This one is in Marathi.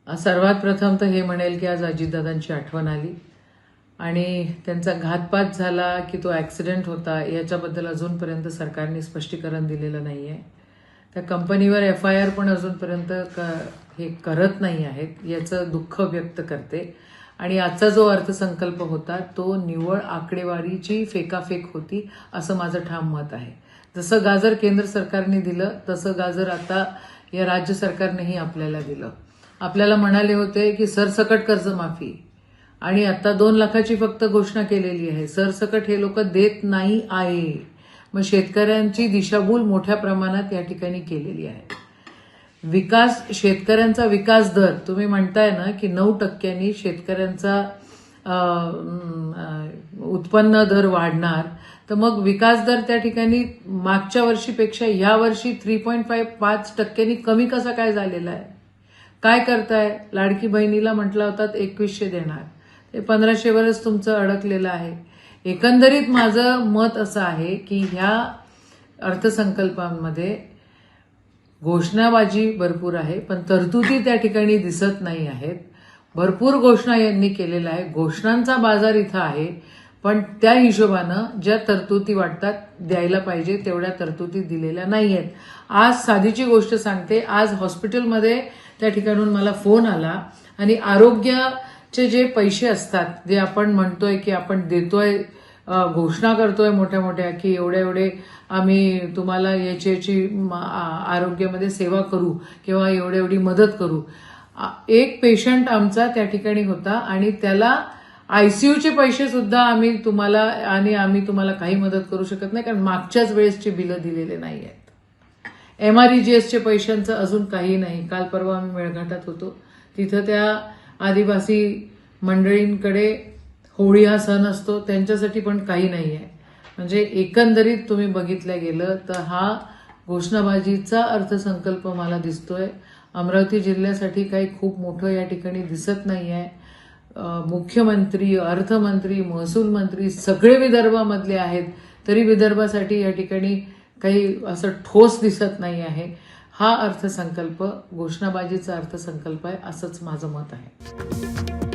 सर्वात प्रथम तर हे म्हणेल की आज अजितदादांची आठवण आली आणि त्यांचा घातपात झाला की तो ॲक्सिडेंट होता याच्याबद्दल अजूनपर्यंत सरकारने स्पष्टीकरण दिलेलं नाही आहे. त्या कंपनीवर FIR पण अजूनपर्यंत हे करत नाही आहेत याचं दुःख व्यक्त करते. आणि आजचा जो अर्थसंकल्प होता तो निव्वळ आकडेवारीची फेकाफेक होती असं माझं ठाम मत आहे. जसं गाजर केंद्र सरकारने दिलं तसं गाजर आता या राज्य सरकारनेही आपल्याला दिलं. आपल्याला म्हणाले होते की सरसकट कर्जमाफी आणि आता 2 लाखाची फक्त घोषणा केलेली आहे. सरसकट हे लोक देत नाही आहे. मग शेतकऱ्यांची दिशाभूल मोठ्या प्रमाणात या ठिकाणी केलेली आहे. विकास, शेतकऱ्यांचा विकास दर तुम्ही म्हणताय ना की 9% शेतकऱ्यांचा उत्पन्न दर वाढणार, तर मग विकास दर त्या ठिकाणी मागच्या वर्षीपेक्षा या वर्षी 3.5% कमी कसा काय झालेला आहे? काय करताय? लाडकी बहिणीला म्हटलं होता 2100 देणार, ते 1500वरच तुमचं अडकलेलं आहे. एकंदरीत माझं मत असं आहे की ह्या अर्थसंकल्पामध्ये घोषणाबाजी भरपूर आहे पण तरतुदी त्या ठिकाणी दिसत नाही आहेत. भरपूर घोषणा यांनी केलेल्या आहे, घोषणांचा बाजार इथं आहे, पण त्या हिशोबानं ज्या तरतुदी वाटतात द्यायला पाहिजे तेवढ्या तरतुदी दिलेल्या नाही आहेत. आज साधीची गोष्ट सांगते, आज हॉस्पिटलमध्ये त्या ठिकाणून मला फोन आला आणि आरोग्याचे जे पैसे असतात जे आपण म्हणतोय की आपण देतोय, घोषणा करतोय मोठ्या मोठ्या की एवढे आम्ही तुम्हाला याची आरोग्यामध्ये सेवा करू किंवा एवढी मदत करू. एक पेशंट आमचा त्या ठिकाणी होता आणि त्याला ICUचे पैसे सुद्धा आम्ही तुम्हाला काही मदत करू शकत नाही कारण मागच्याच वेळेसचे बिलं दिलेले नाही आहेत. MREGSचे पैशांचं अजून काही नाही. काल परवा आम्ही मेळघाटात होतो, तिथं त्या आदिवासी मंडळींकडे होळी हा सण असतो, त्यांच्यासाठी पण काही नाही आहे. म्हणजे एकंदरीत तुम्ही बघितलं गेलं तर हा घोषणाबाजीचा अर्थसंकल्प मला दिसतोय. अमरावती जिल्ह्यासाठी काही खूप मोठं या ठिकाणी दिसत नाही आहे. मुख्यमंत्री, अर्थमंत्री, महसूल मंत्री सगळे विदर्भामधले आहेत, तरी विदर्भासाठी या ठिकाणी काही असं ठोस दिसत नाही आहे. हा अर्थसंकल्प घोषणाबाजीचा अर्थसंकल्प आहे असंच माझं मत आहे.